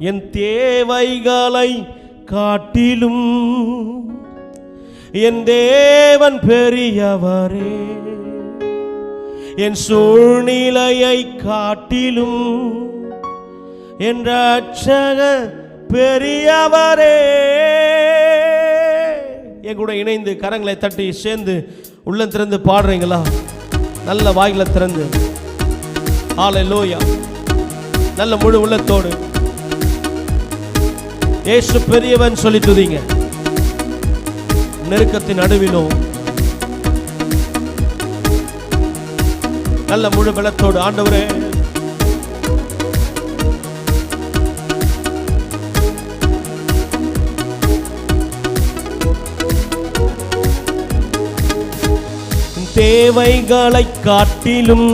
என் தேவைகளை காட்டிலும் என் தேவன் பெரியவரே, என் சூழ்நிலையை காட்டிலும் என் ரட்சகர் பெரியவரே. என் கூட இணைந்து கரங்களை தட்டி சேர்ந்து உள்ளம் திறந்து பாடுறீங்களா? நல்ல வாய்களை திறந்து ஹல்லேலூயா, நல்ல முழு உள்ளத்தோடு இயேசு பெரியவன் சொல்லி துதிங்க. நெருக்கத்தின் நடுவிலும் நல்ல முழு பலத்தோடு ஆண்டவரே தேவைகளை காட்டிலும்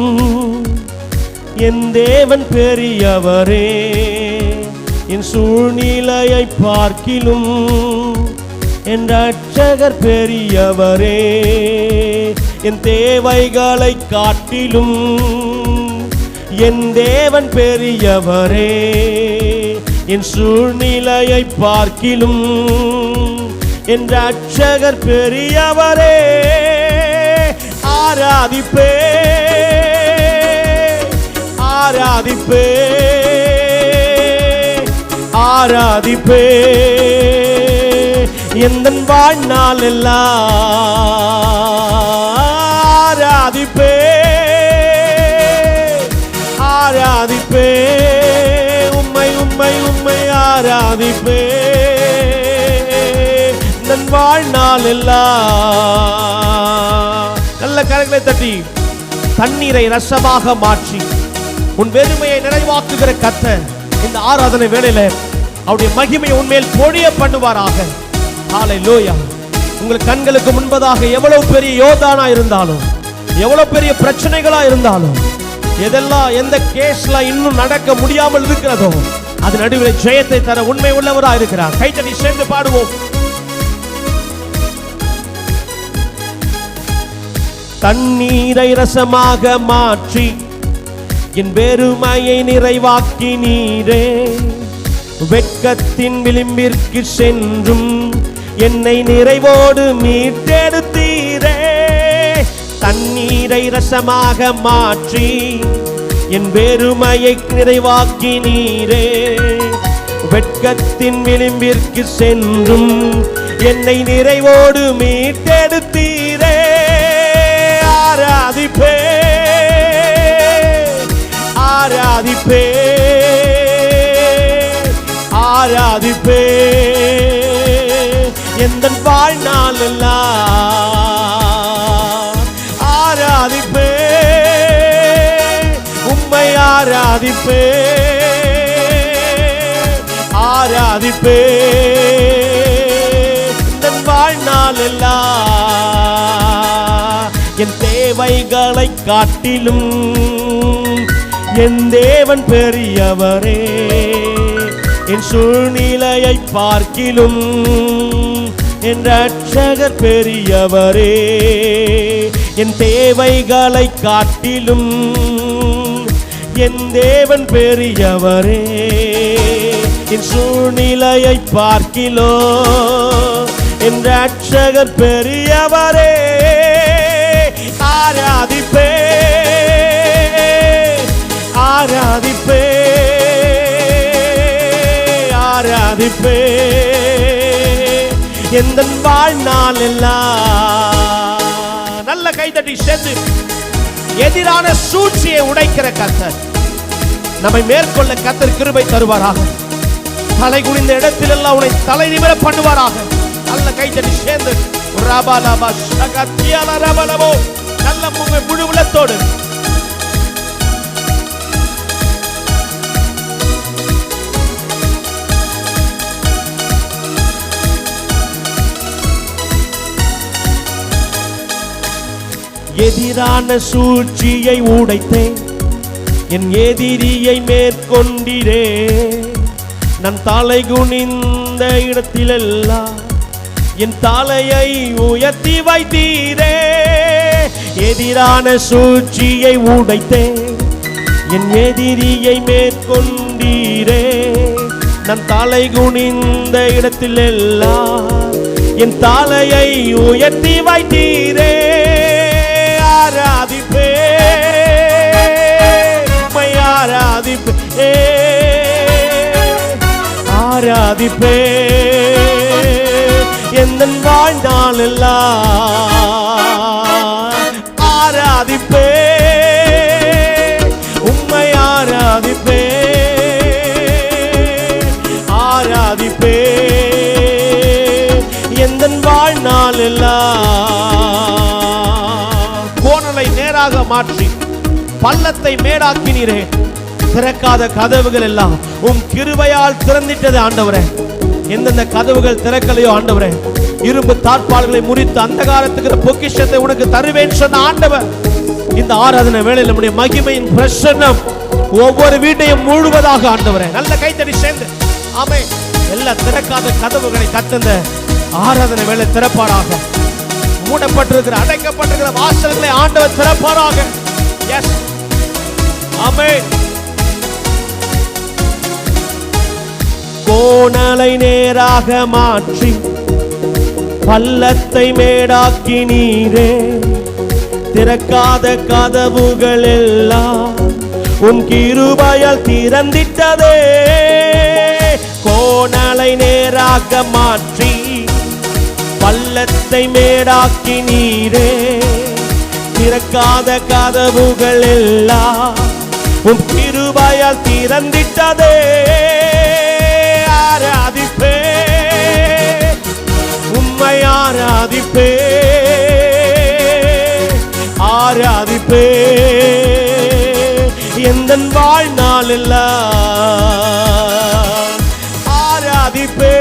என் தேவன் பெரியவரே, என் சூழ்நிலையை பார்க்கிலும் என் ரட்சகர் பெரியவரே. என் தேவைகளை காட்டிலும் என் தேவன் பெரியவரே, என் சூழ்நிலையை பார்க்கிலும் என் ரட்சகர் பெரியவரே. ஆராதிப்பே ஆராதிப்பே ஆராதிப்பே எந்தன் வாழ்நாள் எல்லாம் ஆராதிப்பே ஆராதிப்பே உம்மை உம்மை உம்மை ஆராதிப்பே எந்தன் வாழ்நாள் எல்லாம். நல்ல கரங்களை தட்டி தண்ணீரை ரசமாக மாற்றி உன் வெறுமையை நிறைவாக்குகிற கர்த்தர் இந்த ஆராதனை வேளையில அவருடைய மகிமையை உன்மேல் பொழிய பண்ணுவாராக. ஹல்லேலூயா. உங்கள் கண்களுக்கு முன்பதாக எவ்வளவு பெரிய யோதானா இருந்தாலும், எவ்வளவு பெரிய பிரச்சனைகளா இருந்தாலும், எதெல்லாம் எந்த கேஸ்ல இன்னும் நடக்க முடியாமல் இருக்கிறதோ அது நடுவில் ஜெயத்தை தர உண்மை உள்ளவரா இருக்கிறார். கைத்தடி சேர்ந்து பாடுவோம். தண்ணீரை ரசமாக மாற்றி என் வெறுமையை நிறைவாக்கி நீரே, வெட்கத்தின் விளிம்பிற்கு சென்றும் என்னை நிறைவோடு மீட்டெடுத்தீரே. தண்ணீரை ரசமாக மாற்றி என் வெறுமையை நிறைவாக்கி நீரே, வெட்கத்தின் விளிம்பிற்கு சென்றும் என்னை நிறைவோடு மீட்டெடுத்தீரே. ஆராதிப்பே ஆராதிப்பே ஆராதிப்பே எந்தன் வாழ்நாள் எல்லாம் ஆராதிப்பே உம்மை ஆராதிப்பே ஆராதிப்பே எந்தன் வாழ்நாள் எல்லாம். என் தேவைகளை காட்டிலும் என் தேவன் பெரியவரே, என் சூழ்நிலையை பார்க்கிலும் என் ரட்சகர் பெரியவரே. என் தேவைகளை காட்டிலும் என் தேவன் பெரியவரே, என் சூழ்நிலையை பார்க்கிலோ என் ரட்சகர் பெரியவரே. ஆராதிப்பே ஆராதிப்பே ஆராதிப்பே எந்தன் வாழ்நாள் எல்லாம். நல்ல கைதட்டி சேர்ந்து எதிரான சூழ்ச்சியை உடைக்கிற கர்த்தர் நம்மை மேற்கொள்ள கர்த்தர் கிருபை தருவாராக. தலை குனிந்த இடத்தில் எல்லாம் உன்னை தலை நிமிர பண்ணுவாராக. நல்ல கைதட்டி சேர்ந்து ரபாலபா ஷகத்தியால ரபலபோ நல்ல முழு உள்ளத்தோடு எதிரான சூழ்ச்சியை உடைத்தேன், என் எதிரியை மேற்கொண்டிரே. நான் தலை குனிந்த இடத்திலெல்லாம் என் தலையை உயர்த்தி வைத்தீரே. எதிரான சூழ்ச்சியை உடைத்தேன், என் எதிரியை மேற்கொண்டீரே. நான் தலை குனிந்த இடத்தில் எல்லாம் என் தலையை உயர்த்தி வைத்தீரே. ஆராதிப்பே உம்மை ஆராதிப்பே ஆராதிப்பே எந்தன் வாழ்நாள் எல்லாம் ஆராதிப்பே உம்மை ஆராதிப்பே ஆராதிப்பே எந்தன் வாழ்நாள் எல்லாம். கோணலை நேராக மாற்றி பள்ளத்தை மேடாக்கினீரே. திறக்காத கதவுகள் எல்லாம் உம் கிருபையால் திறந்திட்டது ஆண்டவரே. எந்தெந்த கதவுகள் திறக்கலையோ ஆண்டவரே, இரும்பு தாழ்பால்களை முறித்து அந்தகாரத்துக்கு பொக்கிஷத்தை உனக்கு தருவேன் சொன்ன ஆண்டவர், இந்த ஆராதனை வேளையில் நம்முடைய மகிமையின் பிரசன்னம் ஒவ்வொரு வீட்டையும் முழுவதாக ஆண்டவரே. நல்ல கைத்தடி சேர்ந்து ஆமே. எல்லா திறக்காத கதவுகளை கத்தந்த ஆராதனை வேளை திறப்பாராக. மூடப்பட்டிருக்கிற அடைக்கப்பட்டிருக்கிற வாசல்களை ஆண்டவர் திறப்பாராக. எஸ் ஆமே. கோணலை நேராக மாற்றி பள்ளத்தை மேடாக்கினீரே. திறக்காத கதவுகள் எல்லாம் உம் கிருபையால் திறந்திட்டதே. கோணலை நேராக மாற்றி பள்ளத்தை மேடாக்கினீரே. திறக்காத கதவுகள் எல்லாம் உம் கிருபையால் திறந்திட்டதே. ஆராதிப்பே உம்மை ஆராதிப்பே ஆராதிப்பே எந்தன் வாழ்நாள் எல்லாம் ஆராதிப்பே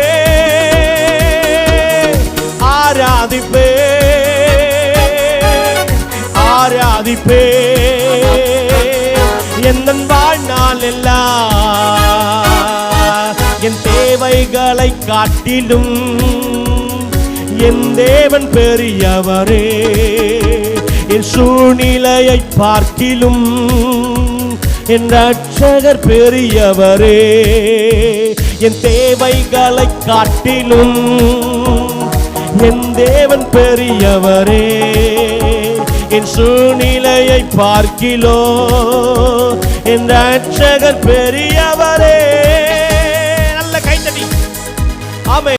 ஆராதிப்பே ஆராதிப்பே எந்தன் வாழ்நாள் எல்லாம். என் தேவைகளை காட்டிலும் என் தேவன் பெரியவரே. என் சூழ்நிலையை பார்க்கிலும் என் ரட்சகர் பெரியவரே. என் தேவைகளை காட்டிலும் என் தேவன் பெரியவரே. என் சூழ்நிலையை பார்க்கிலோ என் ரட்சகர் பெரியவரே. நல்ல கைத்தடி ஆமென்.